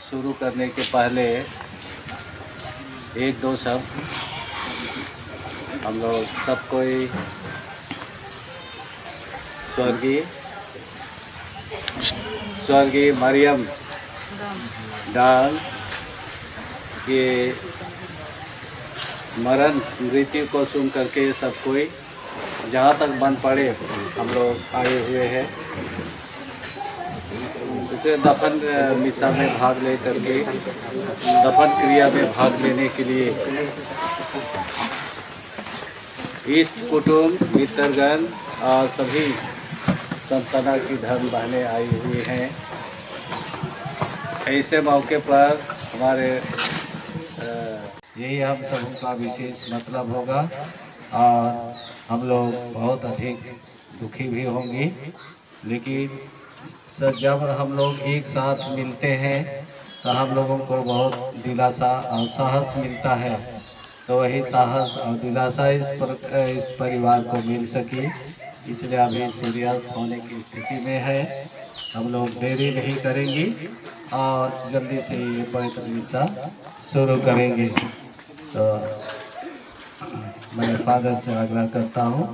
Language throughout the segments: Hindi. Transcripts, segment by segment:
शुरू करने के पहले एक दो शब्द हम लोग सब कोई स्वर्गीय मरियम डांग के मरण मृत्यु को सुन करके सब कोई जहाँ तक बन पड़े हम लोग आए हुए हैं। उसे दफन मिसा में भाग ले करके दफन क्रिया में भाग लेने के लिए इष्ट कुटुंब मित्रगण और सभी संतना की धर्म बहनें आई हुई हैं। ऐसे मौके पर हमारे यही हम सबका विशेष मतलब होगा और हम लोग बहुत अधिक दुखी भी होंगे, लेकिन जब हम लोग एक साथ मिलते हैं तो हम लोगों को बहुत दिलासा और साहस मिलता है। तो वही साहस और दिलासा इस परिवार को मिल सके, इसलिए अभी सूर्यास्त होने की स्थिति में है। हम लोग देरी नहीं करेंगे और जल्दी से ये पवित्र मिसा शुरू करेंगे। तो मैं फादर से आग्रह करता हूँ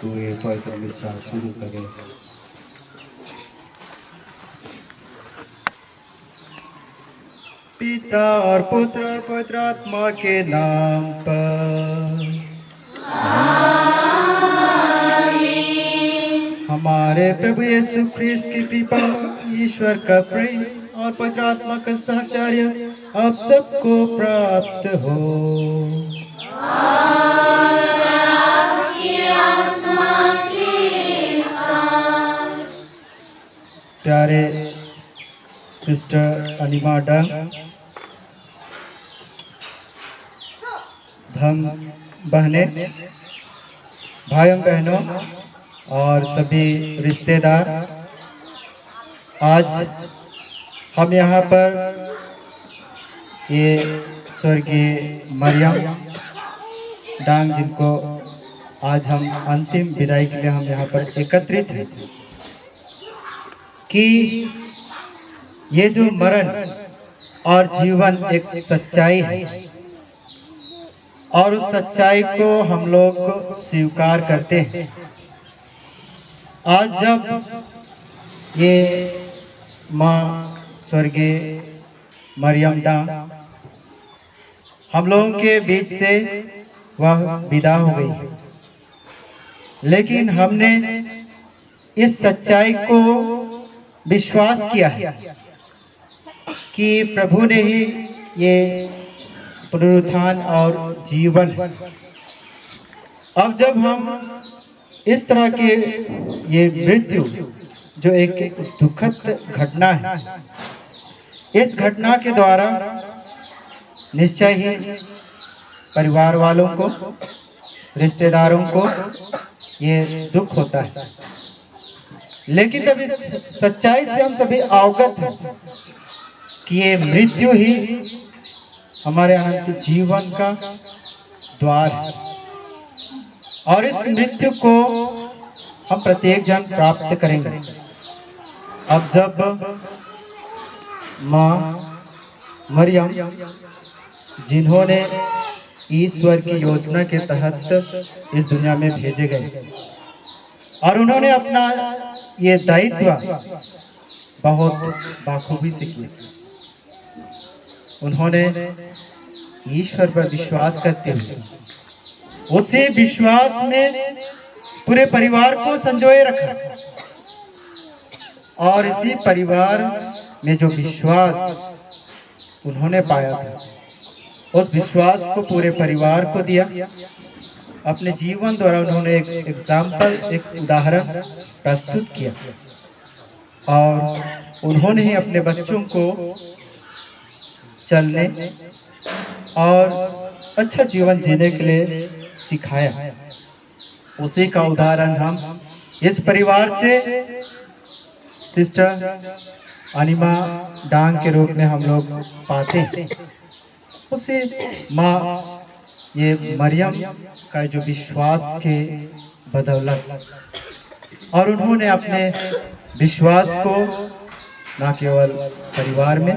तो ये पवित्र मिसा शुरू करें। पिता और पुत्र और पवित्र आत्मा के नाम पर हमारे प्रभु यीशु ख्रिस्त की कृपा, ईश्वर का प्रेम और पवित्र आत्मा का सहचर्य आप सबको प्राप्त हो। प्यारे सिस्टर अनिमा डांग, धम बहने, भाइयों बहनों और सभी रिश्तेदार, आज हम यहाँ पर ये स्वर्गीय मरियम डांग, जिनको आज हम अंतिम विदाई के लिए हम यहाँ पर एकत्रित हैं, कि ये जो मरण और जीवन एक सच्चाई है और उस सच्चाई को हम लोग स्वीकार करते हैं। आज जब ये माँ स्वर्गीय मरियम डांग हम लोगों के बीच से वह विदा हो गई, लेकिन हमने इस सच्चाई को विश्वास किया है कि प्रभु ने ही ये पुनरुत्थान और जीवन। अब जब हम इस तरह के ये मृत्यु जो एक दुखद घटना है, इस घटना के द्वारा निश्चय ही परिवार वालों को, रिश्तेदारों को ये दुख होता है, लेकिन तब इस सच्चाई से हम सभी अवगत हैं कि ये मृत्यु ही हमारे अनंत जीवन का द्वार है और इस मृत्यु को हम प्रत्येक जन प्राप्त करेंगे। अब जब माँ मरियम, जिन्होंने ईश्वर की योजना के तहत इस दुनिया में भेजे गए और उन्होंने अपना ये दायित्व बहुत बाखूबी से किया, उन्होंने ईश्वर पर विश्वास करते हुए उसी विश्वास में पूरे परिवार को संजोए रखा और इसी परिवार में जो विश्वास उन्होंने पाया था, उस विश्वास को पूरे परिवार को दिया। अपने जीवन द्वारा उन्होंने एक एग्जाम्पल, एक उदाहरण प्रस्तुत किया और उन्होंने ही अपने बच्चों को चलने और अच्छा जीवन जीने के लिए सिखाया। उसी का उदाहरण हम इस परिवार से सिस्टर अनिमा डांग के रूप में हम लोग पाते हैं। उसी माँ ये मरियम का जो विश्वास के बदौलत, और उन्होंने अपने विश्वास को न केवल परिवार में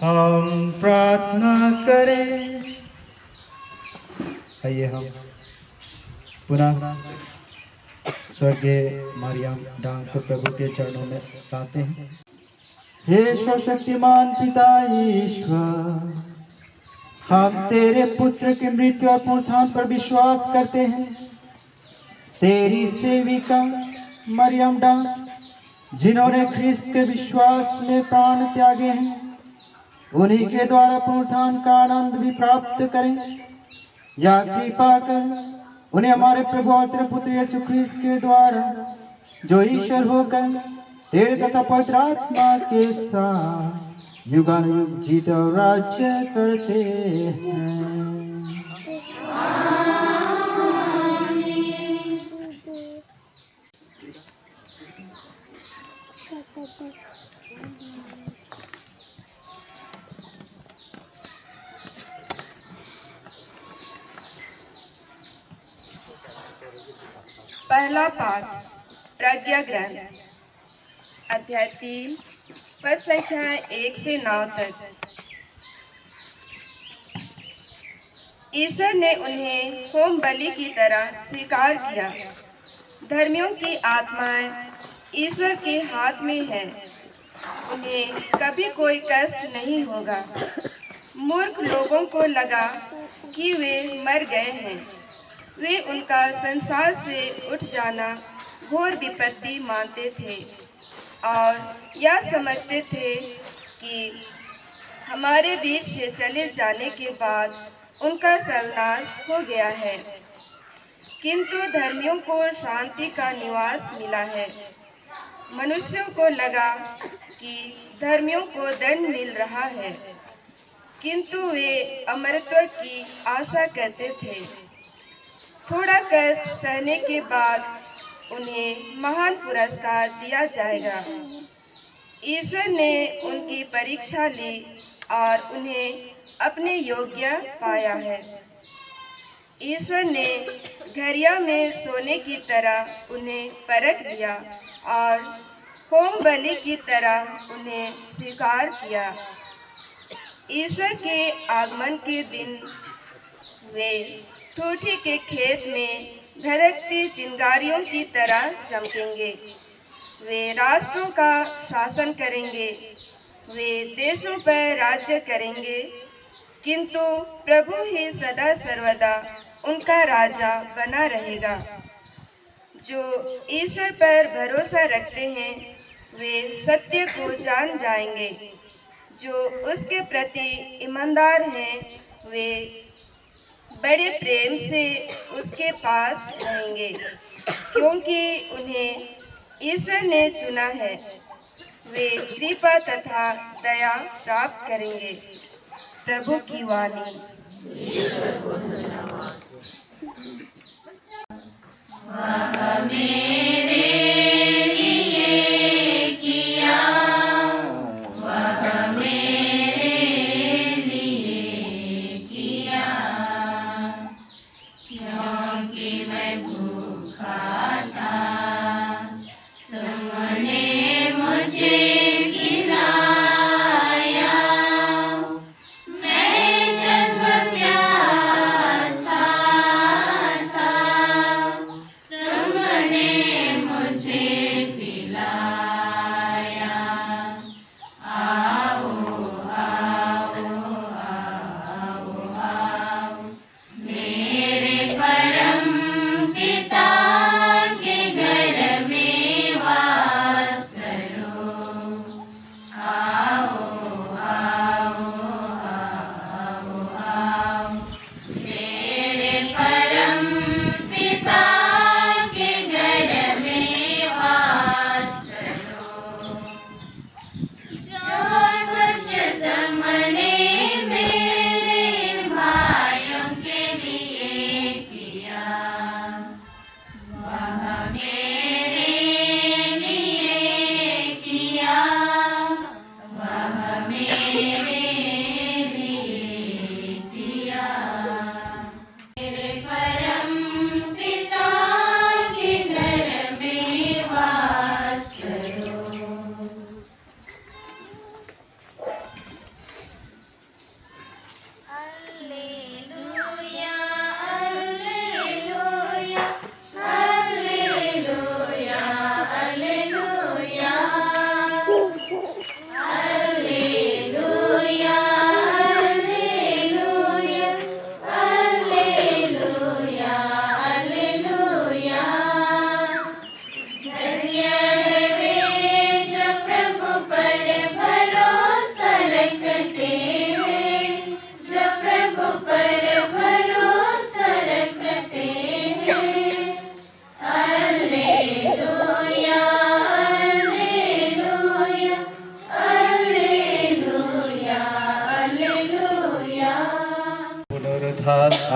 हम प्रार्थना करें। आइए हम पुनः स्वर्गीय मरियम डांग को प्रभु के चरणों में लाते हैं। हे सर्वशक्तिमान पिता ईश्वर, हम तेरे पुत्र के मृत्यु और पुनरुत्थान पर विश्वास करते हैं। तेरी सेविका मरियम डांग, जिन्होंने ख्रिस्त के विश्वास में प्राण त्यागे हैं, उन्हीं के द्वारा पुनरुत्थान का आनंद भी प्राप्त करें। या कृपा कर उन्हें हमारे प्रभु और तेरे पुत्र यीशु ख्रिस्त के द्वारा, जो ईश्वर होकर तेरे तथा पवित्र आत्मा के साथ युगानुयुग जीत और राज्य करते हैं। पहला पाठ प्रज्ञा ग्रहण, अध्याय 3, पद संख्या 1 से 9 तक। ईश्वर ने उन्हें होम बलि की तरह स्वीकार किया। धर्मियों की आत्माएं ईश्वर के हाथ में है, उन्हें कभी कोई कष्ट नहीं होगा। मूर्ख लोगों को लगा कि वे मर गए हैं। वे उनका संसार से उठ जाना घोर विपत्ति मानते थे और यह समझते थे कि हमारे बीच से चले जाने के बाद उनका सर्वनाश हो गया है। किंतु धर्मियों को शांति का निवास मिला है। मनुष्यों को लगा कि धर्मियों को दंड मिल रहा है, किंतु वे अमरत्व की आशा करते थे। थोड़ा कष्ट सहने के बाद उन्हें महान पुरस्कार दिया जाएगा। ईश्वर ने उनकी परीक्षा ली और उन्हें अपने योग्य पाया है। ईश्वर ने घरिया में सोने की तरह उन्हें परख लिया और होम बलि की तरह उन्हें स्वीकार किया। ईश्वर के आगमन के दिन वे ठूठी के खेत में धड़कती चिंगारियों की तरह चमकेंगे। वे राष्ट्रों का शासन करेंगे, वे देशों पर राज्य करेंगे, किंतु प्रभु ही सदा सर्वदा उनका राजा बना रहेगा। जो ईश्वर पर भरोसा रखते हैं वे सत्य को जान जाएंगे। जो उसके प्रति ईमानदार हैं वे बड़े प्रेम से उसके पास रहेंगे, क्योंकि उन्हें ईश्वर ने चुना है। वे कृपा तथा दया प्राप्त करेंगे। प्रभु की वाणी। वह मेरे लिए किया, वह मेरे लिए किया, क्योंकि मैं भूखा था तुमने मुझे खिलाया, मैं जब प्यासा था तुमने मुझे पिलाया। आओ आओ आओ आओ मेरे परम पिता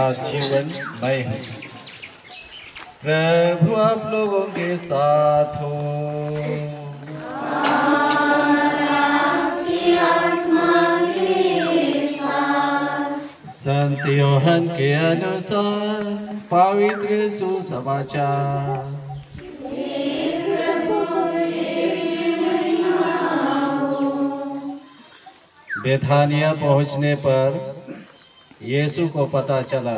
और जीवन मैं हूँ। प्रभु आप लोगों के साथ हो। संत योहन के अनुसार पवित्र सुसमाचार। बेथानिया पहुंचने पर यीशु को पता चला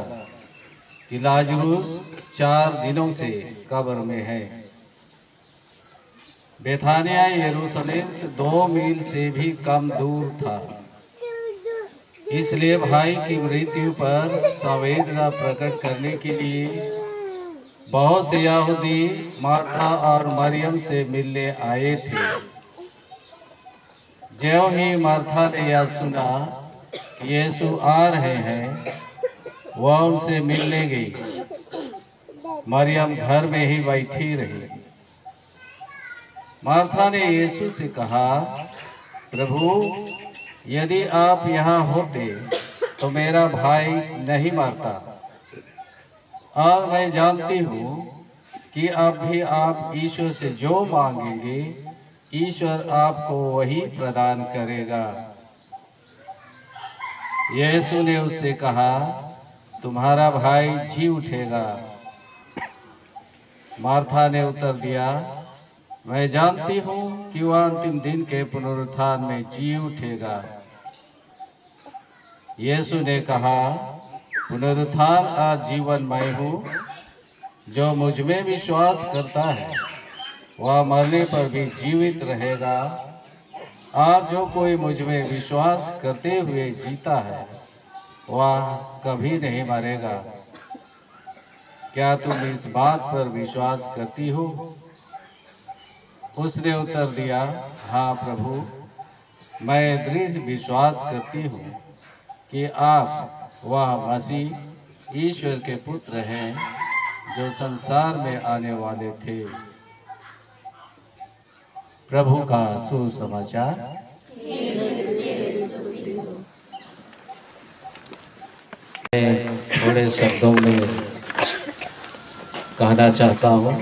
कि लाजरूस 4 दिनों से कब्र में है। बेथानिया यरूशलेम से 2 मील से भी कम दूर था, इसलिए भाई की मृत्यु पर संवेदना प्रकट करने के लिए बहुत से यहूदी मार्था और मरियम से मिलने आए थे। ज्यों ही मार्था ने यह सुना कि यीशु आ रहे हैं, वह उनसे मिलने गई। मरियम घर में ही बैठी रही। मार्था ने यीशु से कहा, प्रभु, यदि आप यहाँ होते तो मेरा भाई नहीं मरता, और मैं जानती हूँ कि अब भी आप ईश्वर से जो मांगेंगे ईश्वर आपको वही प्रदान करेगा। यीशु ने उससे कहा, तुम्हारा भाई जी उठेगा। मार्था ने उत्तर दिया, मैं जानती हूँ कि वह अंतिम दिन के पुनरुत्थान में जी उठेगा। यीशु ने कहा, पुनरुत्थान और जीवन मैं हूँ। जो मुझ में विश्वास करता है वह मरने पर भी जीवित रहेगा, और जो कोई मुझ में विश्वास करते हुए जीता है वह कभी नहीं मरेगा। क्या तुम इस बात पर विश्वास करती हो? उसने उत्तर दिया, हाँ प्रभु, मैं दृढ़ विश्वास करती हूँ कि आप वह मसीह ईश्वर के पुत्र हैं जो संसार में आने वाले थे। प्रभु का सुसमाचार। मैं थोड़े शब्दों में कहना चाहता हूँ।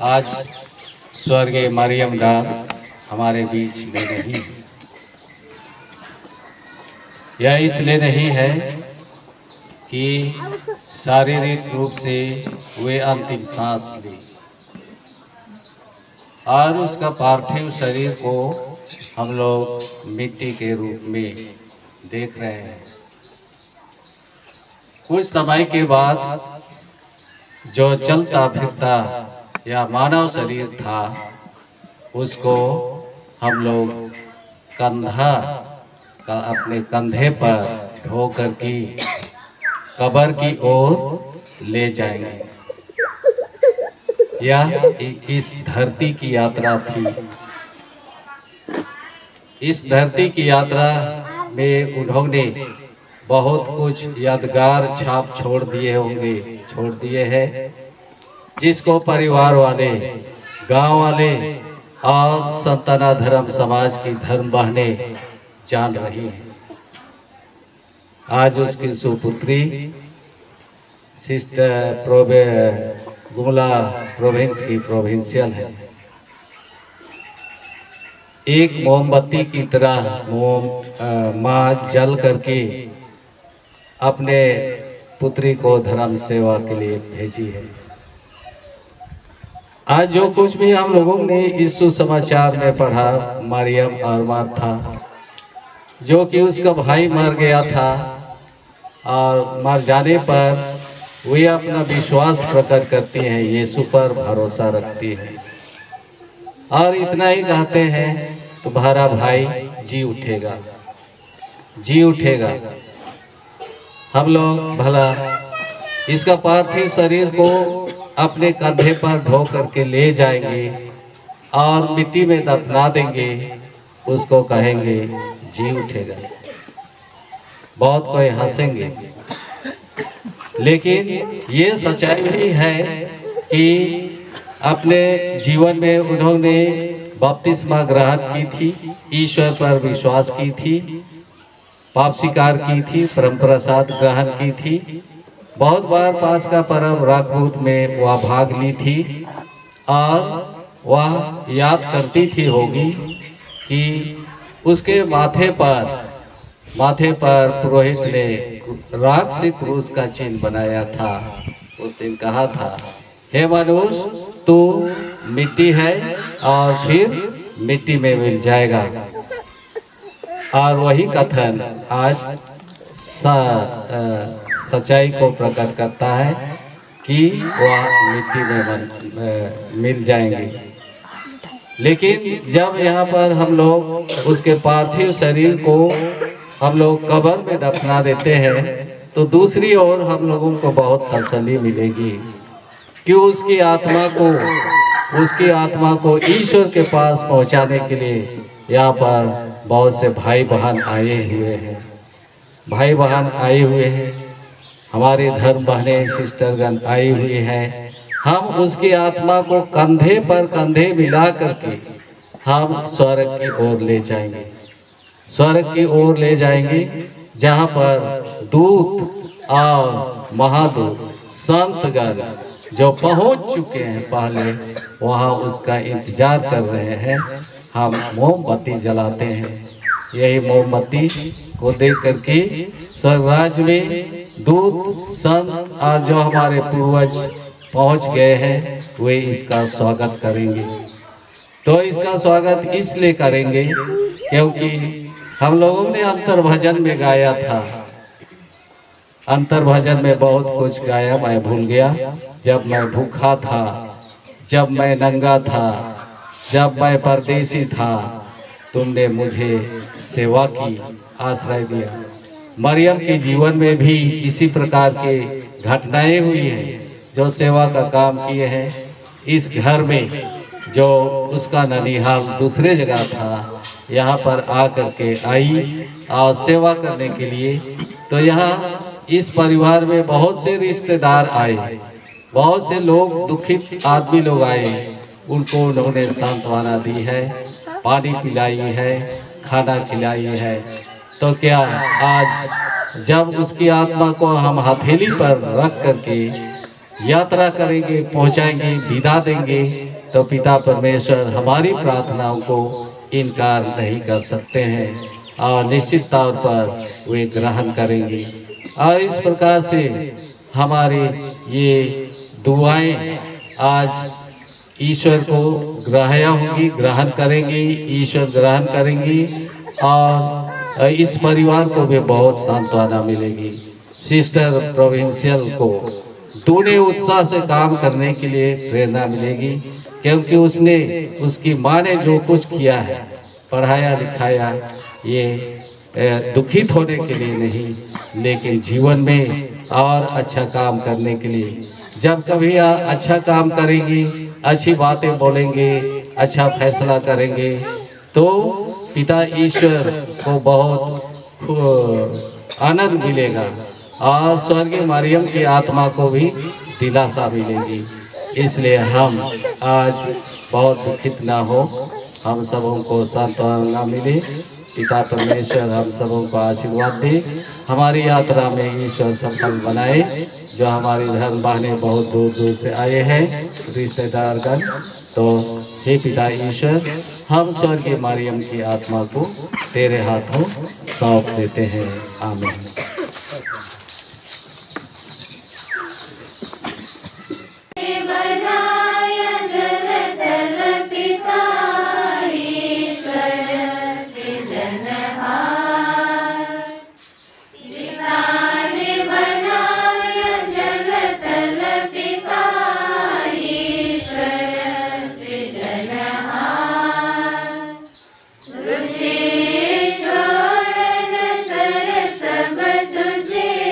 आज स्वर्गीय मरियम डाल हमारे बीच में नहीं है। यह इसलिए नहीं है कि शारीरिक रूप से वे अंतिम सांस ली और उसका पार्थिव शरीर को हम लोग मिट्टी के रूप में देख रहे हैं। कुछ समय के बाद जो चलता फिरता या मानव शरीर था उसको हम लोग कंधा का अपने कंधे पर ढो कर की कब्र की ओर ले जाएंगे। यह इस धरती की यात्रा थी। इस धरती की यात्रा में उन्होंने बहुत कुछ यादगार छाप छोड़ दिए हैं, जिसको परिवार वाले, गांव वाले और संतना धर्म समाज की धर्म बहनें जान रही हैं। आज उसकी सुपुत्री सिस्टर गुमला प्रोविंस की प्रोविंशियल है। एक मोमबत्ती की तरह माँ जल करके अपने पुत्री को धर्म सेवा के लिए भेजी है। आज जो कुछ भी हम लोगों ने इस सुसमाचार में पढ़ा, मरियम और मार्था, जो कि उसका भाई मर गया था और मर जाने पर वे अपना विश्वास प्रकट करती हैं, यीशु पर भरोसा रखती हैं और इतना ही कहते हैं, तुम्हारा भाई जी उठेगा, जी उठेगा। हम लोग भला इसका पार्थिव शरीर को अपने कंधे पर ढो करके ले जाएंगे और मिट्टी में दफना देंगे, उसको कहेंगे जी उठेगा। बहुत कोई हंसेंगे, लेकिन ये सच्चाई भी है कि अपने जीवन में उन्होंने बपतिस्मा ग्रहण की थी, ईश्वर पर विश्वास की थी पाप स्वीकार की थी, परम प्रसाद ग्रहण की थी। बहुत बार पास का पर्व राजपूत में वह भाग ली थी और वह याद करती थी होगी कि उसके माथे पर पुरोहित ने राख से क्रूस का चिन्ह बनाया था। उस दिन कहा था, हे मनुष्य, तू मिट्टी है और फिर मिट्टी में मिल जाएगा। और वही कथन आज सच्चाई को प्रकट करता है कि वह मिट्टी में मिल जाएंगे। लेकिन जब यहाँ पर हम लोग उसके पार्थिव शरीर को हम लोग कब्र में दफना देते हैं तो दूसरी ओर हम लोगों को बहुत तसल्ली मिलेगी कि उसकी आत्मा को ईश्वर के पास पहुँचाने के लिए यहाँ पर बहुत से भाई बहन आए हुए हैं, हमारे धर्म बहनें सिस्टरगण आई हुई हैं। हम उसकी आत्मा को कंधे पर कंधे मिला करके हम स्वर्ग की ओर ले जाएंगे, जहाँ पर दूत और महादूत संतगण जो पहुँच चुके हैं पहले, वहाँ उसका इंतजार कर रहे हैं। हम मोमबत्ती जलाते हैं, यही मोमबत्ती को देख करके स्वर्ग राज्य में दूत संत और जो हमारे पूर्वज पहुंच गए हैं वे इसका स्वागत करेंगे। तो इसका स्वागत इसलिए करेंगे क्योंकि हम लोगों ने अंतर भजन में गाया था। अंतर भजन में बहुत कुछ गाया, मैं भूल गया। जब मैं भूखा था, जब मैं नंगा था, जब मैं परदेसी था, तुमने मुझे सेवा की, आश्रय दिया। मरियम के जीवन में भी इसी प्रकार के घटनाएं हुई हैं, जो सेवा का काम किए हैं। इस घर में जो उसका ननिहाल दूसरे जगह था, यहाँ पर आकर के आई और सेवा करने के लिए। तो यहाँ इस परिवार में बहुत से रिश्तेदार आए, बहुत से लोग, दुखित आदमी लोग आए, उनको उन्होंने सांत्वना दी है, पानी पिलाई है, खाना खिलाई है। तो क्या आज जब उसकी आत्मा को हम हथेली पर रख करके यात्रा करेंगे, पहुंचाएंगे, विदा देंगे, तो पिता परमेश्वर हमारी प्रार्थनाओं को इनकार नहीं कर सकते हैं और निश्चित तौर पर वे ग्रहण करेंगे। और इस प्रकार से हमारी ये दुआएं आज ईश्वर को ग्रहण करेंगी, ईश्वर ग्रहण करेंगी और इस परिवार को भी बहुत सांत्वना मिलेगी। सिस्टर प्रोविंशियल को दूने उत्साह से काम करने के लिए प्रेरणा मिलेगी, क्योंकि उसकी माँ ने जो कुछ किया है, पढ़ाया लिखाया, ये दुखित होने के लिए नहीं, लेकिन जीवन में और अच्छा काम करने के लिए। जब कभी अच्छा काम करेंगे, अच्छी बातें बोलेंगे, अच्छा फैसला करेंगे, तो पिता ईश्वर को बहुत आनंद मिलेगा और स्वर्गीय मरियम की आत्मा को भी दिलासा मिलेगी। इसलिए हम आज बहुत दुखित ना हो, हम सबों को सांत्वना मिले। पिता परमेश्वर हम सबों को आशीर्वाद दे, हमारी यात्रा में ईश्वर सफल बनाए। जो हमारे धर्म बहने बहुत दूर दूर से आए हैं, रिश्तेदारगण, तो हे पिता ईश्वर, हम स्वर्गीय मरियम की आत्मा को तेरे हाथों सौंप देते हैं। आमीन। तुझे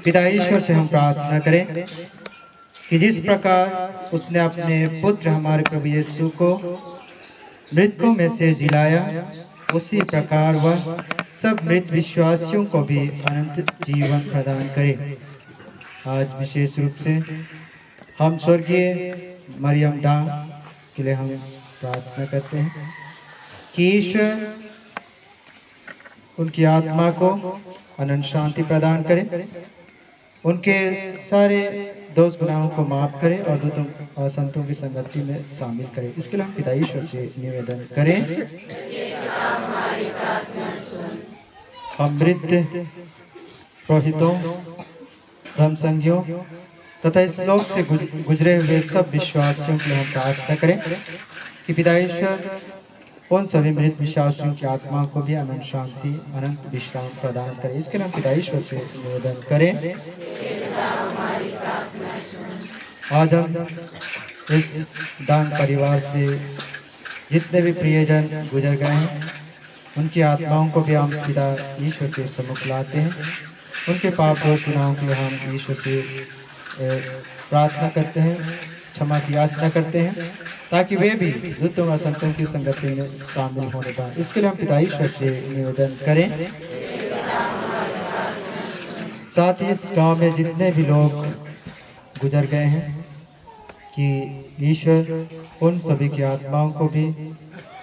पिता ईश्वर से हम प्रार्थना करें कि जिस प्रकार उसने अपने पुत्र हमारे प्रभु यीशु को मृतकों में से जिलाया, उसी प्रकार वह सब मृत विश्वासियों को भी अनंत जीवन प्रदान करे। आज विशेष रूप से हम स्वर्गीय मरियम डा के लिए हम प्रार्थना करते हैं कि ईश्वर उनकी आत्मा को अनंत शांति प्रदान करे, उनके सारे दोष गुनाहों को माफ करे और दूतों और संतों की संगति में शामिल करे। इसके लिए हम पिता ईश्वर से निवेदन करें। हम मृत पुरोहितों, धर्मसंघियों तथा इस लोक से गुजरे हुए सब विश्वासियों के लिए हम प्रार्थना करें कि पिता ईश्वर उन सभी मृत विश्वासियों की आत्मा को भी अनंत शांति, अनंत विश्राम प्रदान करे। इसके लिए हम पिता ईश्वर से निवेदन करें। आज हम इस दान परिवार से जितने भी प्रियजन गुजर गए हैं, उनकी आत्माओं को भी हम पिता ईश्वर के सम्मुख लाते हैं। उनके पाप दोष गुनाहों के लिए हम ईश्वर से प्रार्थना करते हैं, क्षमा की याचना करते हैं, ताकि वे भी दूतों और संतों की संगति में शामिल होने पाए। इसके लिए हम पिता ईश्वर से निवेदन करें। साथ ही इस गांव में जितने भी लोग गुजर गए हैं कि ईश्वर उन सभी की आत्माओं को भी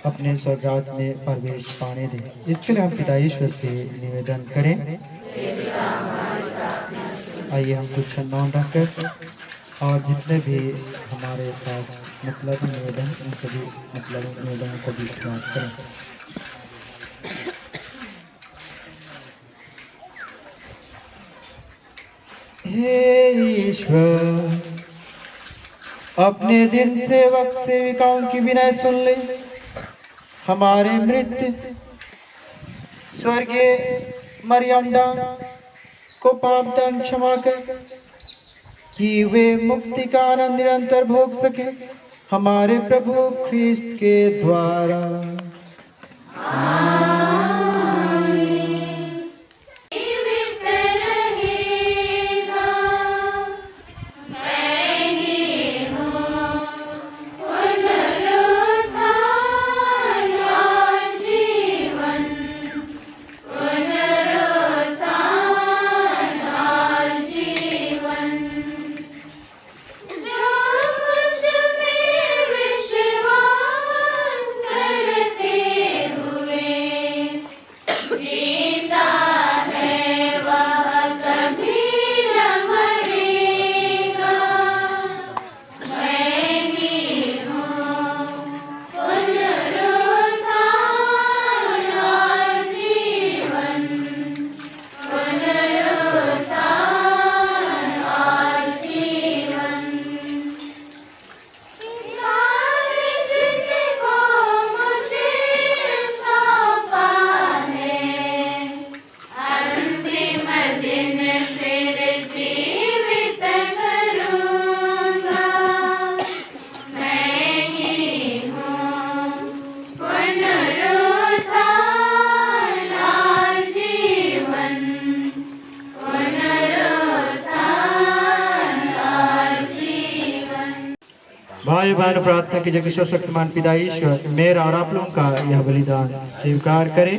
अपने स्वर्गराज में प्रवेश पाने दें। इसके लिए हम पिता ईश्वर से निवेदन करें। आइए हम कुछ क्षण रखकर और जितने भी हमारे पास मतलब निवेदन, उन सभी मतलब निवेदनों को भी याद करें। हे ईश्वर, अपने दिन सेवक सेविकाओं की विनय सुन ले। हमारे मृत स्वर्गीय मरियम डा को पाप दंड क्षमा कर कि वे मुक्ति का आनंद निरंतर भोग सके, हमारे प्रभु ख्रिस्त के द्वारा। भाई बहन प्रार्थना की जगह शक्तिमान पिता ईश्वर मेरा और आप लोगों का यह बलिदान स्वीकार करें।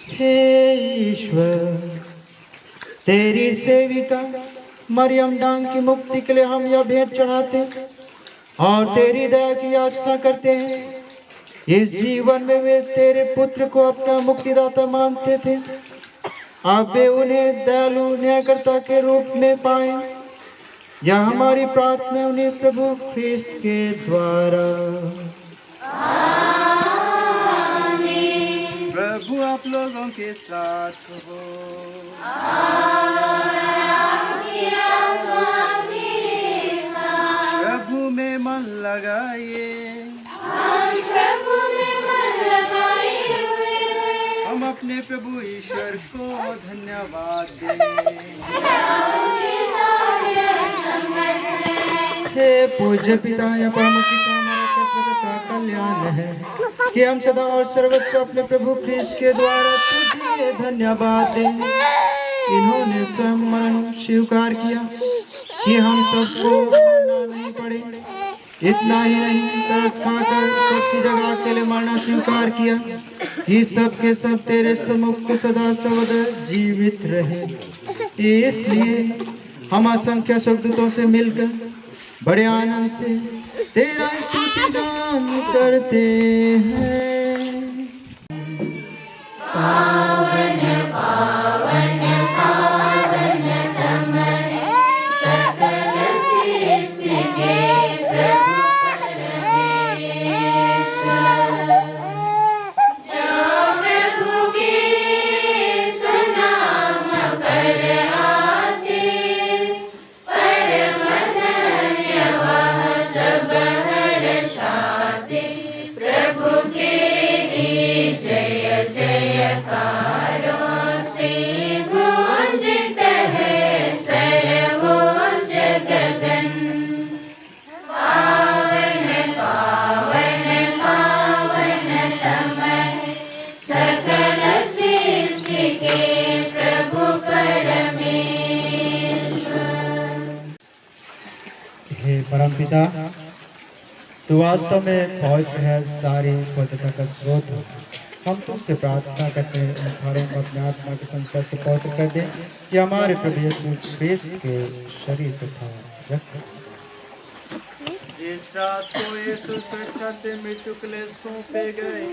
हे ईश्वर, तेरी सेविका मरियम डांग की मुक्ति के लिए हम यह भेंट चढ़ाते और तेरी दया की याचना करते हैं। इस जीवन में वे तेरे पुत्र को अपना मुक्तिदाता मानते थे, अब वे उन्हें दयालु न्यायकर्ता के रूप में पाए। यह हमारी प्रार्थना उन्हें प्रभु ख्रिस्त के द्वारा। आमीन। प्रभु आप लोगों के साथ हो। प्रभु में मन लगाइए। हम अपने प्रभु ईश्वर को धन्यवाद दें। हे पूज्य पिता या परम पिता हमारा प्रभु का कल्याण है कि हम सदा और सर्वोच्च अपने प्रभु ख्रीस्त के द्वारा तुझे धन्यवाद दें। इन्होंने स्वयं मरण स्वीकार किया कि हम सबको मरना नहीं पड़े। इतना ही नहीं, तरस खाकर सबकी जगह अकेले मरना स्वीकार किया कि सब के सब तेरे सम्मुख सदा सर्वदा जीवित रहे। इसलिए हम असंख्य सुखदूतों से मिलकर बड़े आनंद से तेरा स्तुति गान करते हैं। पावन पावन पावन तम सकल सृष्टि के प्रभु परमेश्वर, जो प्रभु के सुनाम पर आते परम धन्य वह सब हर्षाते। प्रभु के ही जय जयकारों से गूंजत है सर्वोच्च गगन। पावन पावन पावन तम सकल सृष्टि के प्रभु परमेश्वर। हे परमपिता, तू वास्तव में पवित्र है, सारी पवित्रता का स्रोत है। हम तुझसे प्रार्थना करते हैं इन थारों को अपने आत्मा के संस्कार से पवित्र कर दे कि हमारे प्रभु यीशु ख्रीस्त के शरीर तथा रक्त। जिस रात को यीशु स्वेच्छा से मृत्यु के लिए सौंपे गए,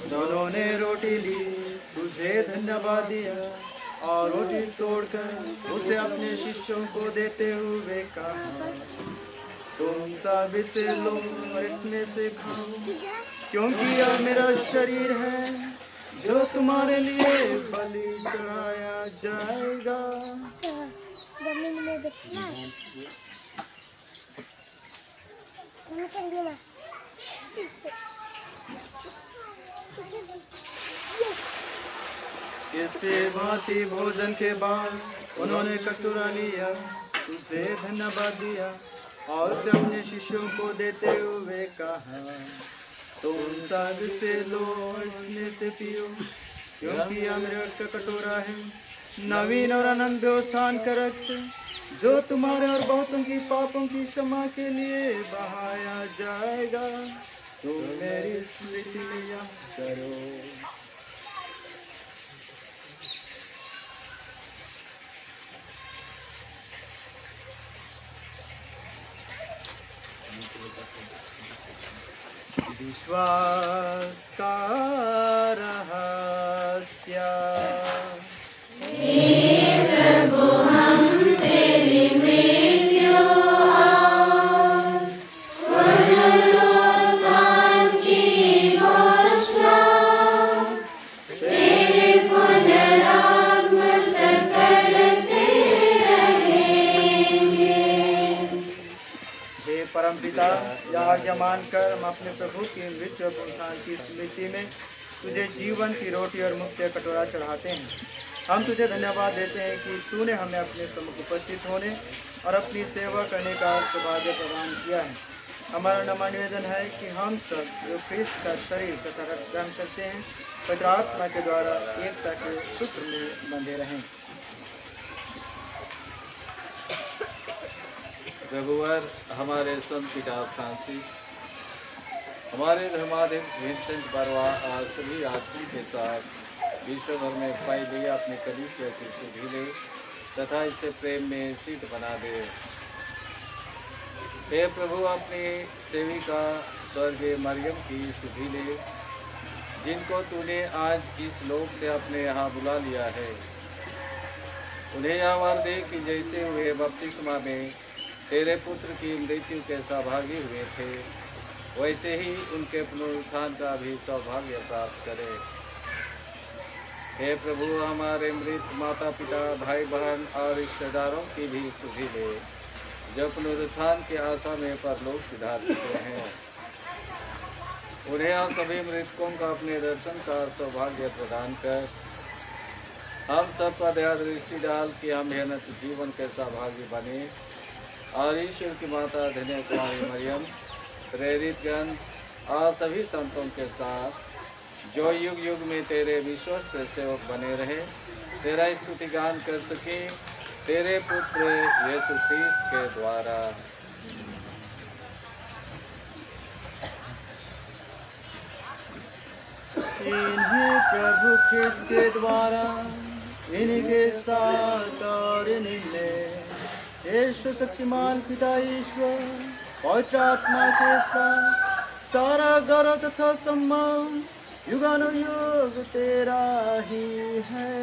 दोनों ने रोटी ली, तुझे धन्यवाद दिया और रोटी तोड़कर उसे अपने शिष्यों को देते हुए कहा, तुम सब इसे लो और इसमें से खाओ, क्योंकि यह मेरा शरीर है जो तुम्हारे लिए बलि चढ़ाया जाएगा। इसे भांति भोजन के बाद उन्होंने कटोरा लिया, तुझे धन्यवाद दिया और उसे अपने शिष्यों को देते हुए कहा, तुम सब से लो और इसमें से पियो, क्योंकि यह मेरे रक्त का कटोरा है, नवीन और अनंत व्यवस्थान का रक्त, जो तुम्हारे और बहुतों की पापों की क्षमा के लिए बहाया जाएगा। तुम मेरी स्मृति में यह करो। विश्वास का रहस्य। हे प्रभु, हम तेरी मृत्यु और पुनरुत्थान की घोषणा तेरे पुनरागमन तक करते रहेंगे। हे परमपिता, यह आज्ञा मानकर हम अपने प्रभु की मृत्यु और पुनरुत्थान की स्मृति में तुझे जीवन की रोटी और मुक्त कटोरा चढ़ाते हैं। हम तुझे धन्यवाद देते हैं कि तूने हमें अपने सम्मुख उपस्थित होने और अपनी सेवा करने का सौभाग्य प्रदान किया है। हमारा नम्र निवेदन है कि हम सब जो ख्रीस्त का शरीर तथा रक्त ग्रहण करते हैं, पवित्र आत्मा के द्वारा एकता के सूत्र में बंधे रहें। प्रभुवर हमारे संत पिता फ्रांसिस, हमारे धर्माध्यक्ष विंसेंट बरवा और सभी आदमी के साथ विश्व भर में फैली अपने कलीसिया की सुधि ले तथा इसे प्रेम में सिद्ध बना दे। हे प्रभु, अपनी सेविका स्वर्गीय मरियम की सुधि ले, जिनको तूने आज इस लोक से अपने यहाँ बुला लिया है। उन्हें यह वर दे कि जैसे वे बपतिस्मा में तेरे पुत्र की मृत्यु के सहभागी हुए थे, वैसे ही उनके पुनरुत्थान का भी सौभाग्य प्राप्त करे। हे प्रभु, हमारे मृत माता पिता, भाई बहन और रिश्तेदारों की भी सुधि ले, जो पुनरुत्थान की आशा में परलोक सिधार चुके हैं। उन्हें और सभी मृतकों का अपने दर्शन का सौभाग्य प्रदान कर हम सब पर दया दृष्टि डाल कि हम अनंत जीवन के सहभागी बने और ईश्वर की माता धन्य कुमारी मरियम, प्रेरित गण और सभी संतों के साथ जो युग युग में तेरे विश्वस्त सेवक बने रहे, तेरा स्तुति गान कर सके तेरे पुत्र यीशु ख्रीस्त के द्वारा। इन्हीं प्रभु ख्रिस्त के द्वारा, इनके साथ और इनमें यीशु शक्तिमान पिता ईश्वर पवित्र आत्मा के साथ सारा गौरव तथा सम्मान युगानुयुग तेरा ही है।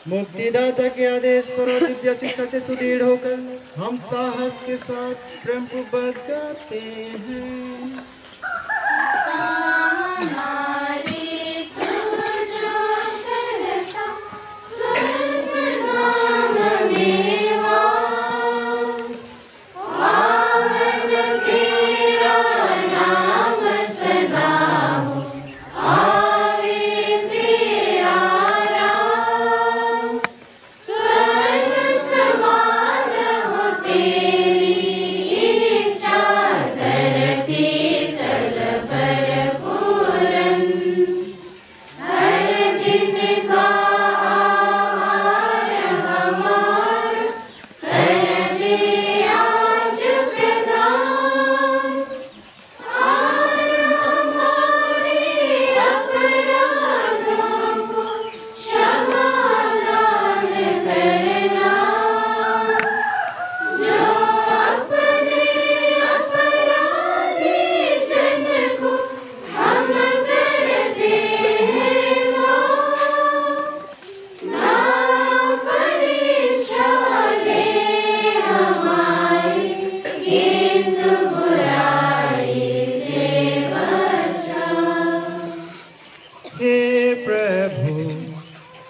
मुक्तिदाता के आदेश पर और दिव्य शिक्षा से सुदृढ़ होकर हम साहस के साथ प्रेम पूर्वक गाते हैं।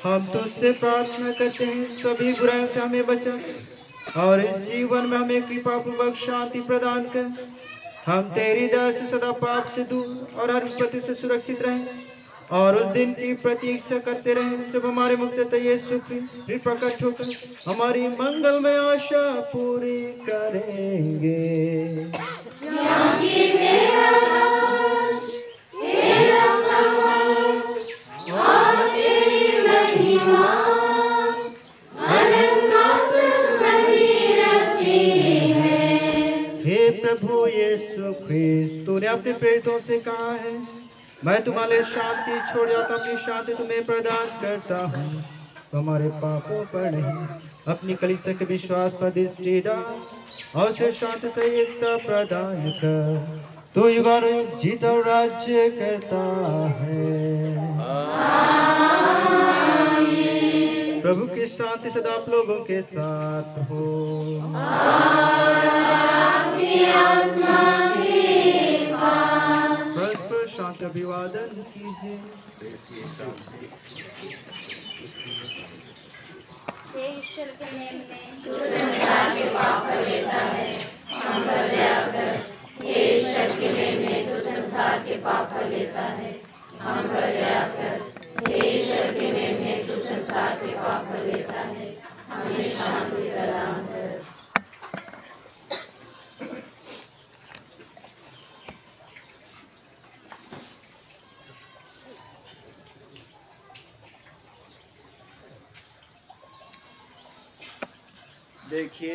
हम तुझसे प्रार्थना करते हैं सभी बुराइयों से हमें बचा और इस जीवन में हमें कृपा पूर्वक शांति प्रदान कर हम तेरी दया से सदा पाप से दूर और हर विपत्ति से सुरक्षित रहें और उस दिन की प्रतीक्षा करते रहें जब हमारे मुक्तता यीशु फिर प्रकट होकर हमारी मंगलमय आशा पूरी करेंगे। प्रभु यीशु ख्रीस्त तूने अपने प्रेरितों से कहा है, मैं तुम्हारे शांति छोड़ जाता हूँ, अपनी शांति तुम्हें प्रदान करता हूँ। तुम्हारे पापों पर नहीं अपनी कलीसिया के विश्वास पर दृष्टि डाल और उसे शांति एकता प्रदान कर। तू युगानुयुग जीता और राज्य करता है। प्रभु की शांति सदा आप लोगों के साथ हो। परस्पर शांति अभिवादन कीजिए। ईश्वर के नेम में तू संसार के पाप कर लेता है, हम पर दया कर। हे ईश्वर के नेम में तू संसार के पाप कर लेता है, हम पर दया कर। हे ईश्वर के नेम में तू संसार के पाप कर लेता है, हमें शांति प्रदान कर। देखिए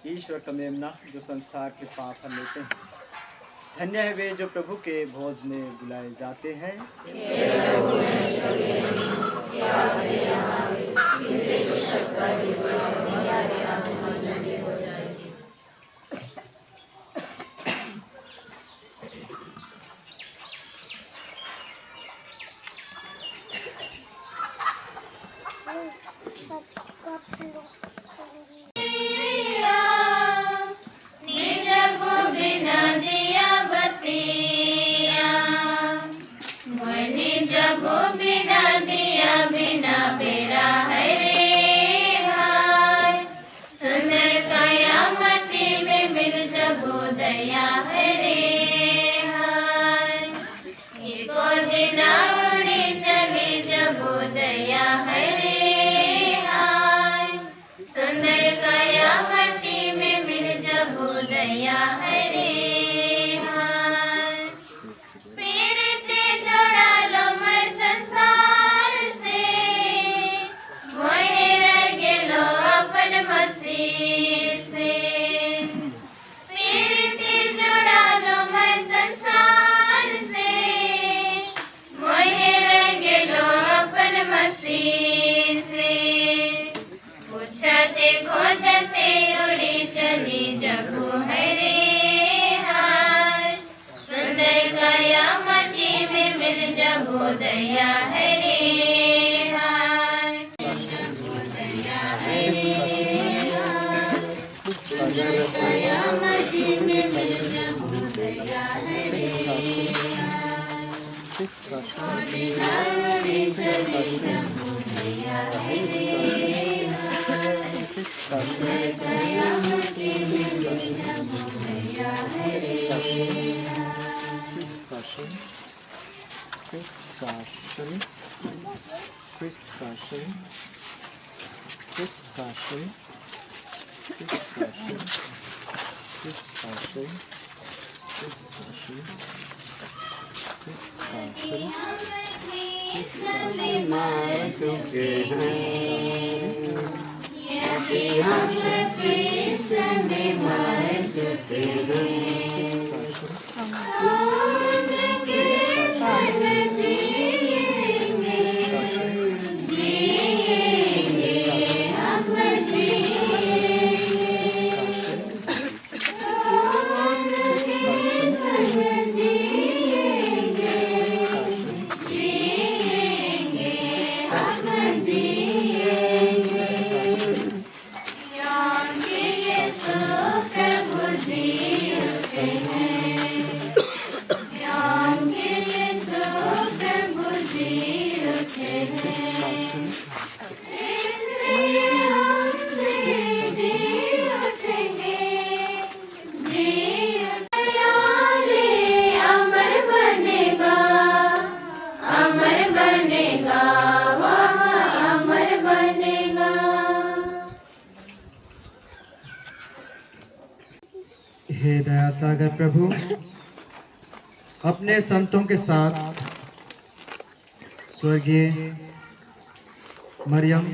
ईश्वर का मेमना जो संसार के पाप हर लेते हैं। धन्य है वे जो प्रभु के भोज में बुलाए जाते हैं। बिना दिया बिना बेरा है रे भाई। है रे हाय। इको दिना उड़ी चली जब उदया है रे हाय। सुंदर काया मट्टी में मिल जब उदया है रे हाय। पीरते जोड़ा लो मैं संसार से, मोहे रह गेलो अपन मसीह से। पीरते जोड़ा लो मैं संसार से, मोहे रह गेलो अपन मसीह से। पूछते खोजते उड़ी चली जगू है रे हाय। सुंदर काया मट्टी में मिल जब उदया है रे हाय। काया मट्टी में मिल जब उदया है रे हाय। चली जब उदया है रे हाय। सुंदर काया मट्टी में मिल जब उदया है रे हे दया सागर प्रभु, अपने संतों के साथ स्वर्गीय मरियम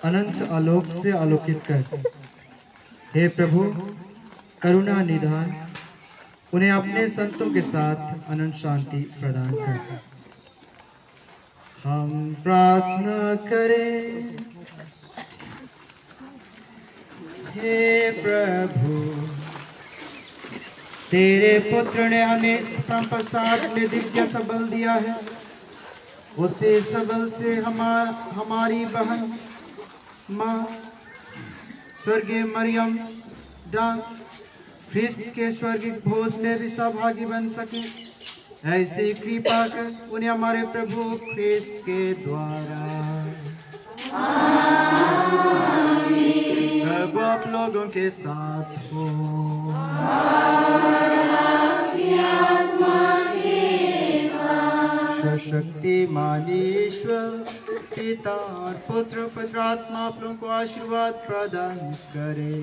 अनंत आलोक से आलोकित कर। हे प्रभु, करुणा निधान उन्हें अपने संतों के साथ अनंत शांति प्रदान कर। हम प्रार्थना करें। हे प्रभु, तेरे पुत्र ने हमें इस प्रसाद में दिव्य सबल दिया है। उसे सबल से हमारी बहन माँ स्वर्गीय मरियम डां ख्रिस्त के स्वर्गिक भोज में भी सहभागी बन सके, ऐसी कृपा कर उन्हें हमारे प्रभु ख्रिस्त के द्वारा। प्रभु आप लोगों के साथ हो। शक्तिमान ईश्वर पिता और पुत्र पवित्र आत्मा आप लोगों को आशीर्वाद प्रदान करे।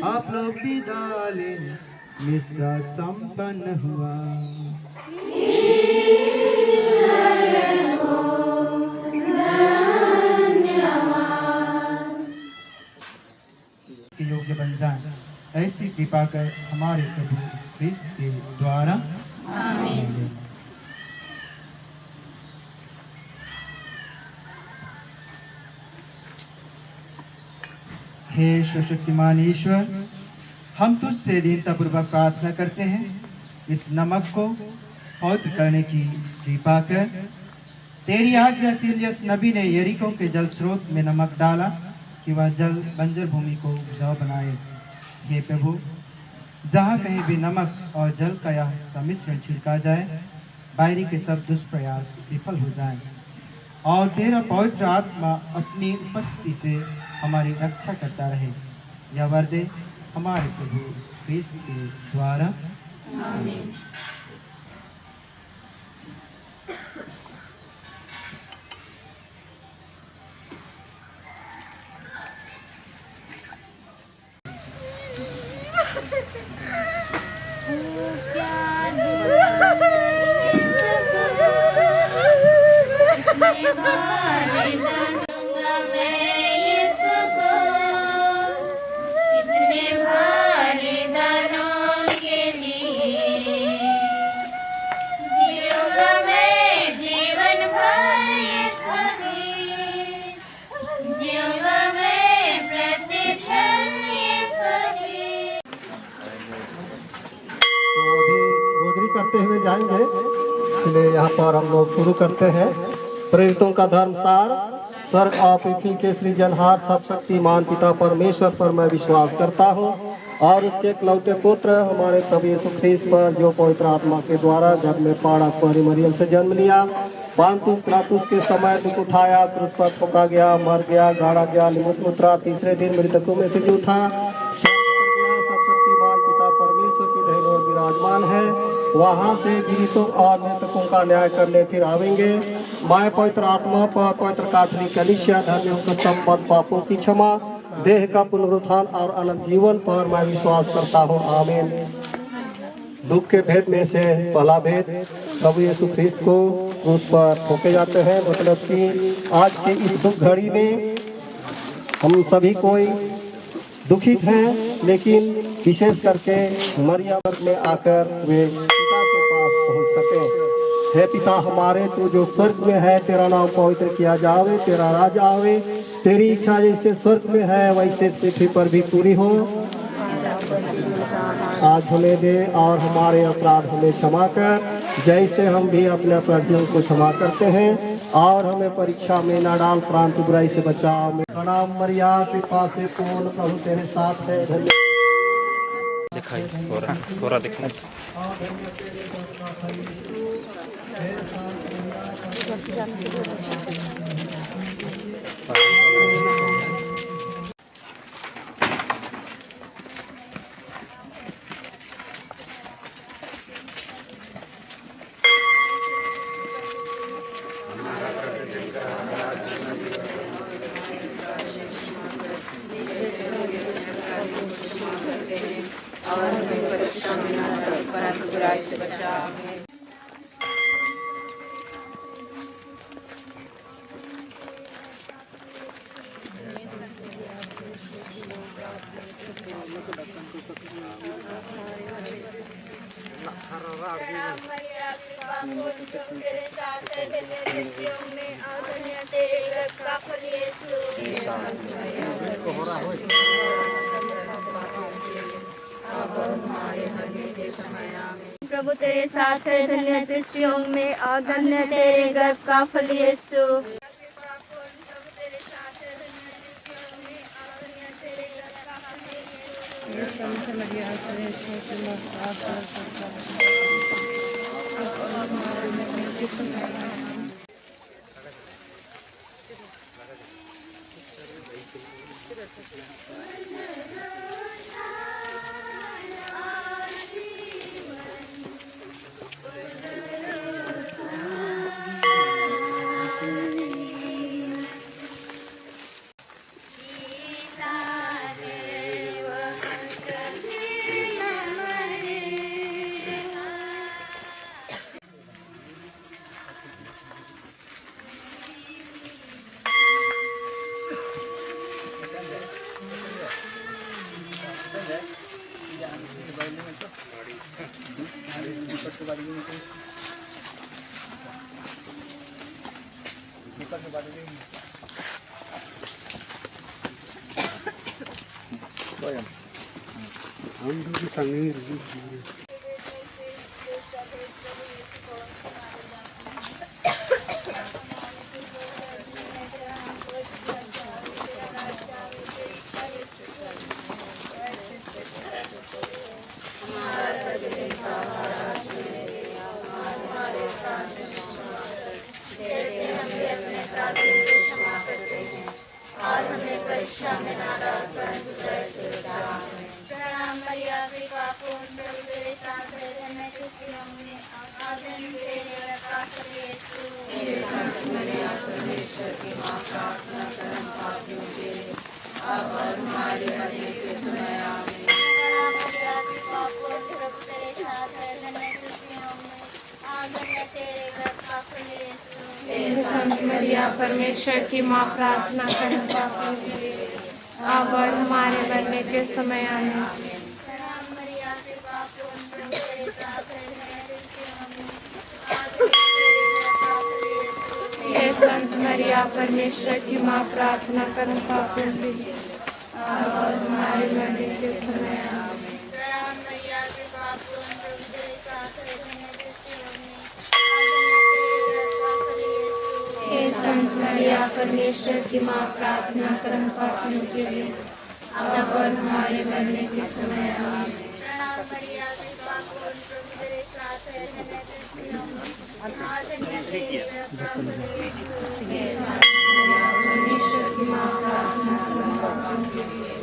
आप लोग विदा लें। मिसा संपन्न हुआ। योग्य बन जाए, ऐसी कृपा कर हमारे प्रभु ख्रिस्त के द्वारा। आमीन। हे सर्वशक्तिमान ईश्वर, हम तुझसे दीनतापूर्वक प्रार्थना करते हैं, इस नमक को पवित्र करने की कृपा कर। तेरी आज्ञा से इलियस नबी ने यरीको के जल स्रोत में नमक डाला कि वह जल बंजर भूमि को उपजाऊ बनाए। हे प्रभु, जहाँ कहीं भी नमक और जल का यह सम्मिश्रण छिड़का जाए, बाहरी के सब दुष्प्रयास विफल हो जाएं और तेरा पवित्र आत्मा अपनी उपस्थिति से हमारी रक्षा करता रहे। या वर दे हमारे प्रभु क्रिस्त के द्वारा। आमीन। इतने भारी दानों के लिए जीऊंगा मैं जीवन भर यीशु की, जीऊंगा मैं प्रति क्षण यीशु की। तो अभी रोजरी करते हुए जाएंगे, इसलिए यहाँ पर हम लोग शुरू करते हैं। प्रेरितों का धर्मसार। स्वर्ग और पृथ्वी के सृजनहार सब शक्तिमान पिता परमेश्वर पर मैं विश्वास करता हूँ और उसके इकलौते पुत्र हमारे प्रभु यीशु ख्रीस्त पर, जो पवित्र आत्मा के द्वारा जब में पाड़ा कुंवारी मरियम से जन्म लिया, पांतुस पिलातुस के समय दुख उठाया, क्रूस पर ठोका गया, मर गया, गाड़ा गया, लिमुस मुद्रा, तीसरे दिन मृतकों में से जी उठा, सब शक्तिमान पिता परमेश्वर की दाहिने ओर विराजमान है। वहाँ से जीवितों और मृतकों का न्याय करने फिर आवेंगे। मैं पवित्र आत्मा पर, पवित्र कैथोलिक कलीसिया, धर्मियों के संबद्ध पापों की क्षमा, देह का पुनरुत्थान और अनंत जीवन पर मैं विश्वास करता हूँ। आमीन। दुख के भेद में से पहला भेद, प्रभु यीशु ख्रीस्त को क्रूस पर ठोके जाते हैं। मतलब कि आज के इस दुख घड़ी में हम सभी कोई दुखित हैं, लेकिन विशेष करके मरियम में आकर वे पिता के पास पहुंच सके। हे पिता हमारे, तू जो स्वर्ग में है, तेरा नाम पवित्र किया जावे, तेरा राज आवे, तेरी इच्छा जैसे स्वर्ग में है वैसे पृथ्वी पर भी पूरी हो। आज हमें दे और हमारे अपराध हमें क्षमा कर, जैसे हम भी अपने अपराधियों को क्षमा करते हैं, और हमें परीक्षा में न डाल, परंतु बुराई से बचाओ। प्रणाम मरिया, कृपा से पूर्ण, प्रभु तेरे साथ है। धन्य दिखाई थोड़ा दिखाई। और हमें परीक्षा में न डाल, परंतु बुराई से बचाओ। तेरे साथ है, तेरे स्त्रियों में और धन्य तेरे गर्भ का फल यीशु। प्रभु तेरे साथ है, धन्य तू स्त्रियों में और धन्य तेरे गर्भ का फल यीशु। और हमें परीक्षा में न डाल, परंतु बुराई से बचाओ। पापों प्रभु तेरे साथ है मैं तुझे होंगे आदम तेरे रखा करे यीशु हे संत मरिया परमेश्वर की मां प्रार्थना कर हम पापियों के लिए अब और हमारे मरने के समय आमीन। मरिया के पापों प्रभु तेरे साथ है मैं तुझे होंगे आदम तेरे रखा करे यीशु हे संत मरिया परमेश्वर की मां प्रार्थना कर हम पापियों के लिए अब और हमारे मरने के समय आमीन। मरिया के पापों प्रभु तेरे साथ है मैं तुझे होंगे हे संत मरिया परमेश्वर की मां प्रार्थना कर हम पापियों के लिए अब और हमारे मरने के समय आमीन। मरिया के पापों प्रभु तेरे साथ है मैं तुझे होंगे हे संत मरिया परमेश्वर की मां प्रार्थना कर हम पापियों के लिए अब और हमारे मरने के समय आमीन। मरिया के पापों प्रभु तेरे साथ है मैं तुझे होंगे हे संत मरिया परमेश्वर की मां प्रार्थना कर हम पापियों के लिए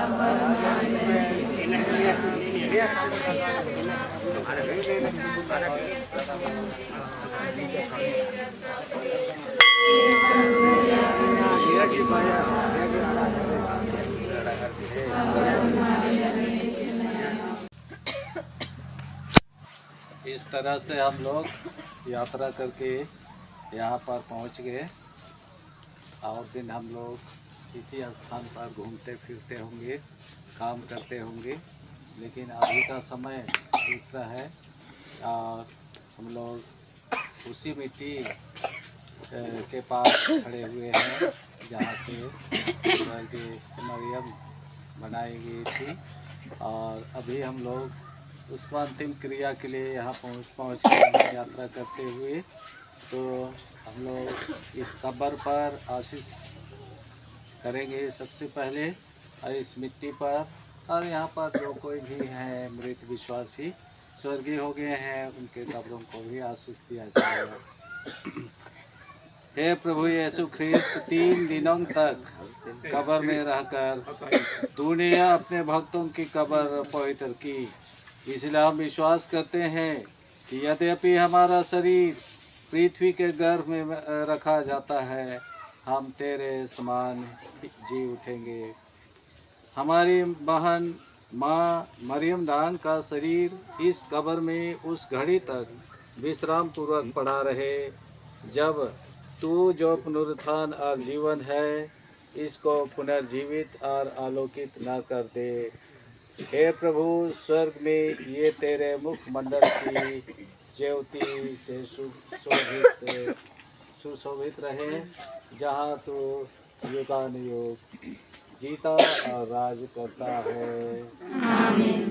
अब और हमारे मरने के समय इस तरह से हम लोग यात्रा करके यहाँ पर पहुँच गए और दिन हम लोग इसी स्थान पर घूमते फिरते होंगे, काम करते होंगे, लेकिन अभी का समय दूसरा है और हम लोग उसी मिट्टी के पास खड़े हुए हैं जहाँ से मरियम बनाई गई थी और अभी हम लोग उसको अंतिम क्रिया के लिए यहाँ पहुँच कर यात्रा करते हुए तो हम लोग इस कब्र पर आशीष करेंगे सबसे पहले और इस मिट्टी पर और यहाँ पर जो कोई भी हैं मृत विश्वासी स्वर्गीय हो गए हैं उनके कब्रों को भी आशीष दिया जाएगा। हे प्रभु यीशु ख्रिस्त 3 दिनों तक कब्र में रहकर तूने अपने भक्तों की कब्र पवित्र की, इसलिए हम विश्वास करते हैं कि यद्यपि हमारा शरीर पृथ्वी के गर्भ में रखा जाता है हम तेरे समान जी उठेंगे। हमारी बहन माँ मरियम दान का शरीर इस कब्र में उस घड़ी तक विश्राम पूर्वक पड़ा रहे जब तू जो पुनरुत्थान और जीवन है इसको पुनर्जीवित और आलोकित न कर दे। हे प्रभु स्वर्ग में ये तेरे मुखमंडल की ज्योति से सुशोभित रहे जहाँ तू युगानुयुग जीता और राज करता है। आमीन।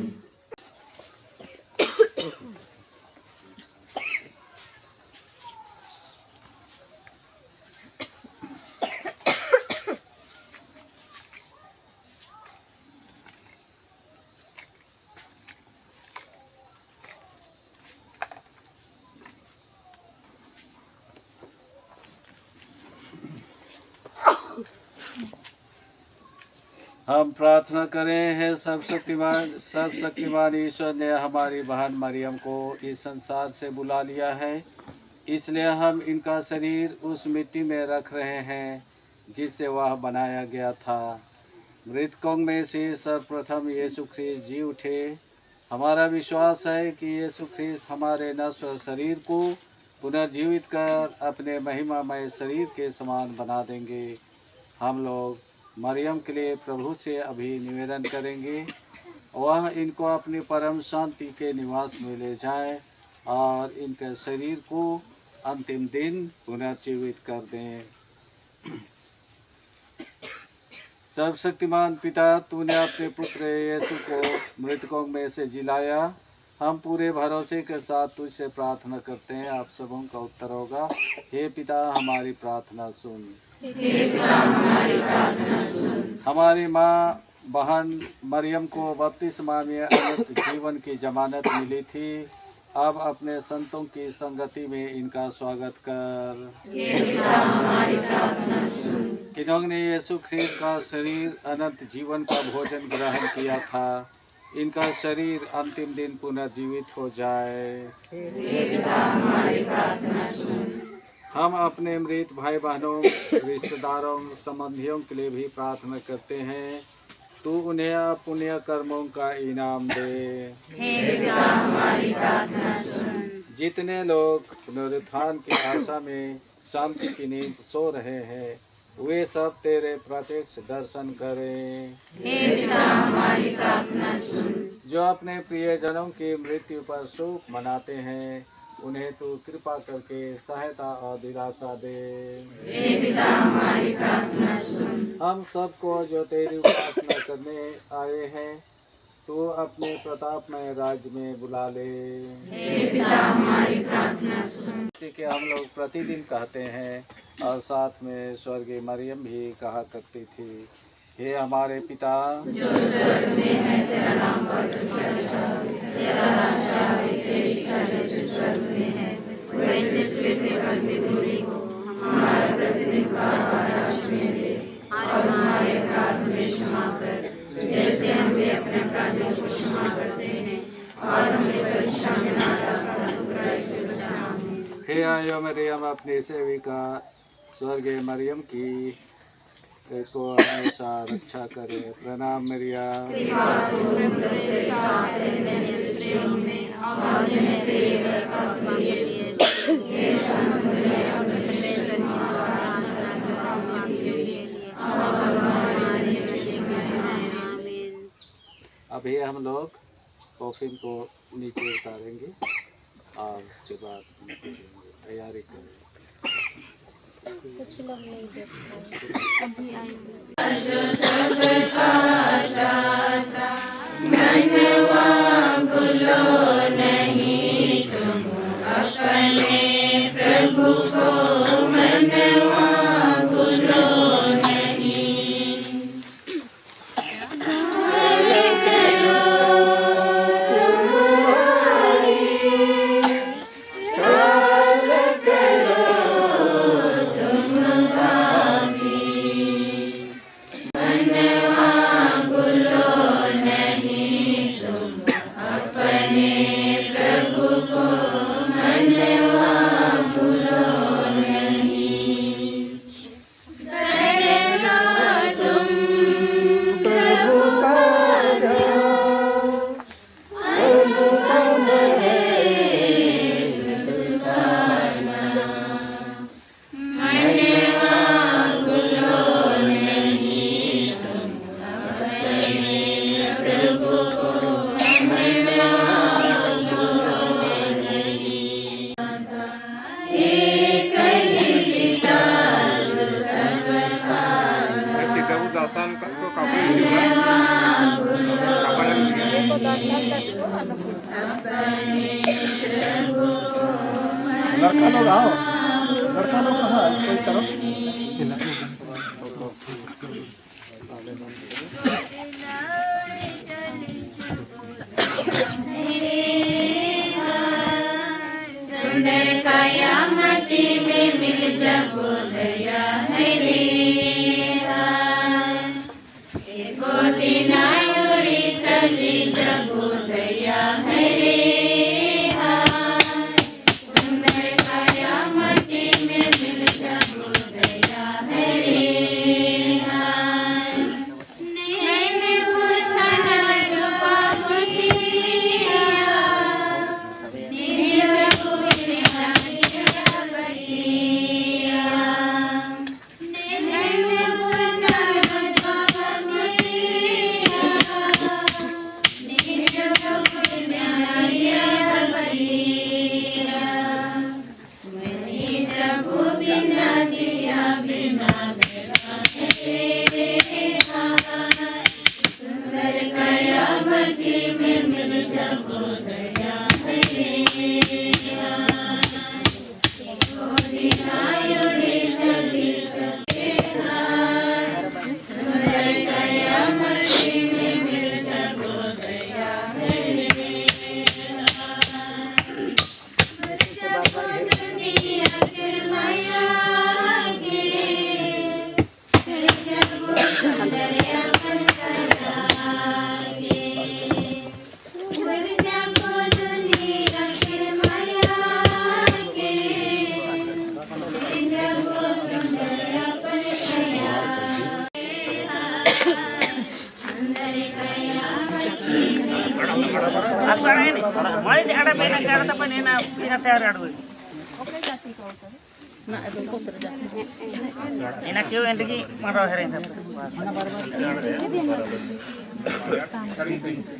हम प्रार्थना करें हैं सर्वशक्तिमान ईश्वर ने हमारी बहन मरियम को इस संसार से बुला लिया है, इसलिए हम इनका शरीर उस मिट्टी में रख रहे हैं जिससे वह बनाया गया था। मृतकों में से सर्वप्रथम यीशु ख्रिस्त जी उठे। हमारा विश्वास है कि यीशु ख्रिस्त हमारे नश्वर शरीर को पुनर्जीवित कर अपने महिमामय शरीर के समान बना देंगे। हम लोग मरियम के लिए प्रभु से अभी निवेदन करेंगे वह इनको अपनी परम शांति के निवास में ले जाए और इनके शरीर को अंतिम दिन पुनर्जीवित कर दें। सर्वशक्तिमान पिता, तूने अपने पुत्र यीशु को मृतकों में से जिलाया। हम पूरे भरोसे के साथ तुझसे प्रार्थना करते हैं, आप सबों का उत्तर होगा। हे पिता, हमारी प्रार्थना सुन। हमारी माँ बहन मरियम को बपतिस्मा में अनंत जीवन की जमानत मिली थी। अब अपने संतों की संगति में इनका स्वागत कर। जिन्होंने यीशु ख्रिस्त का शरीर अनंत जीवन का भोजन ग्रहण किया था, इनका शरीर अंतिम दिन पुनर्जीवित हो जाए। हम अपने मृत भाई बहनों, रिश्तेदारों, संबंधियों के लिए भी प्रार्थना करते हैं। तू उन्हें पुण्य कर्मों का इनाम दे। हे पिता हमारी प्रार्थना सुन। जितने लोग पुनरुत्थान की आशा में शांति की नींद सो रहे हैं, वे सब तेरे प्रत्यक्ष दर्शन करें। हे पिता हमारी प्रार्थना सुन। जो अपने प्रियजनों की मृत्यु पर शोक मनाते हैं, उन्हें तू कृपा करके सहायता और दिलासा दे। हे पिता हमारी प्रार्थना सुन। हम सबको जो तेरी उपासना करने आए हैं, तू अपने प्रतापमय राज्य में बुला ले। हे पिता हमारी प्रार्थना सुन। इसी के हम लोग प्रतिदिन कहते हैं और साथ में स्वर्गीय मरियम भी कहा करती थी। हे हमारे पिता जो स्वर्ग में है, तेरा नाम पवित्र हो, तेरा राज्य आए, तेरी इच्छा जैसे स्वर्ग में है वैसे पृथ्वी पर भी पूरी हो। हमारा प्रतिदिन का आहार आज हमें दे और हमारे अपराध में क्षमा कर, जैसे हम भी अपने अपराधियों को क्षमा करते हैं, और हमें परीक्षा में ना डालकर बुराई से बचा। आमीन। हे आयो मरियम, अपनी सेविका स्वर्गीय मरियम की को हमेशा रक्षा करे। प्रणाम मरिया। कृपा पूर्ण तेरे साथ तेरे स्त्रियों में और मैं तेरे घर का फल ये संत है अपने बेटन आमीन। अभी हम लोग कॉफिन को नीचे उतारेंगे और उसके बाद तैयारी करेंगे। कुछ लोग नहीं देखते। लड़का लोग आओ, लड़का लोग कहाँ है? कोई करो। सुंदर काया मट्टी में मिल जब दया है रे। गोदी नायुरी चली जब दया है रे। सुंदर काया मट्टी में मिल जब दया है रे। नैन भूषण रूपा बुद्धिया निज गुण बतिया।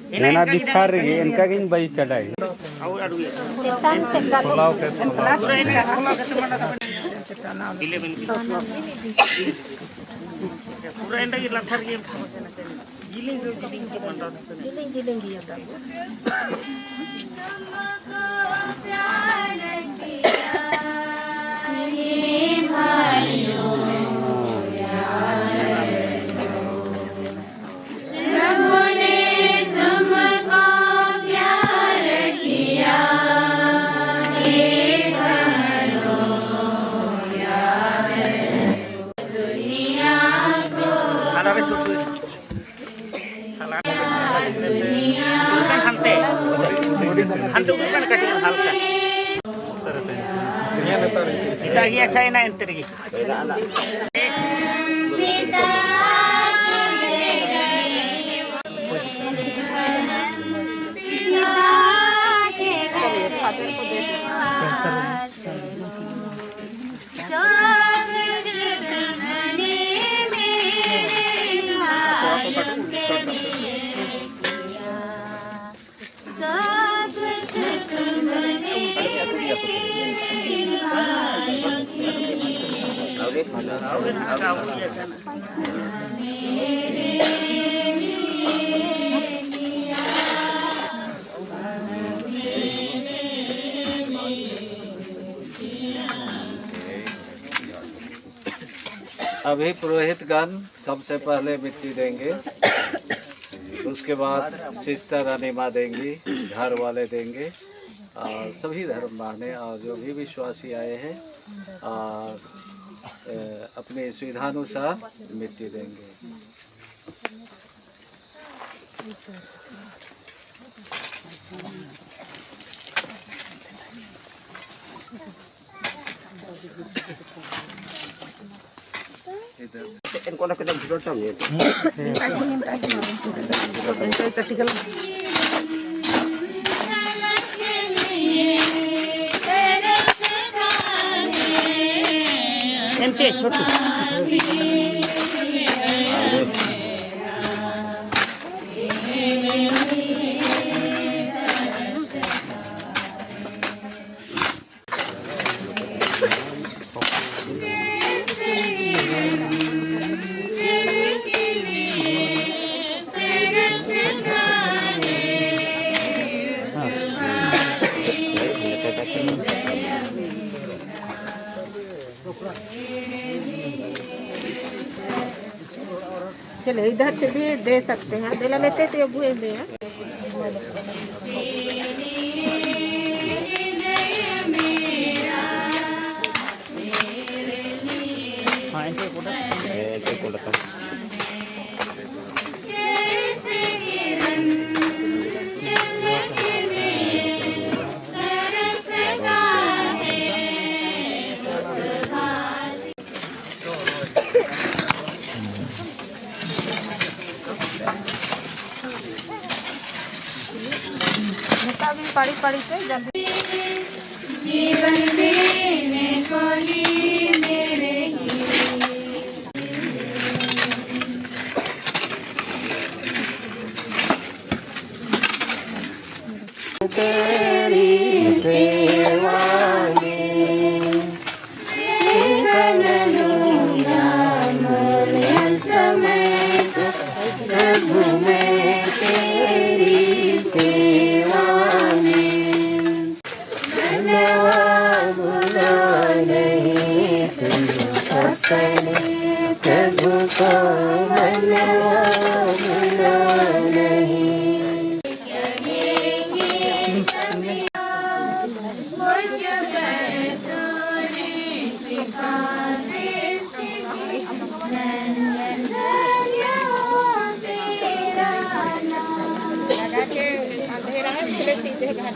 Enak dikar ini, enka gini bayi cadai. Pulau ke अभी पुरोहित गण सबसे पहले मिट्टी देंगे, उसके बाद सिस्टर अनिमा देंगी, घर वाले देंगे और सभी धर्म माने और जो भी विश्वासी आए हैं और अपनी सुविधानुसार मिट्टी देंगे। चलो इधर से भी दे सकते हैं, दिला लेते तो बुए में पड़ी पड़ी से जल्दी जीवन देने वाली मेरे तेरी सेवा अंधेरा है इसलिए सीधे घर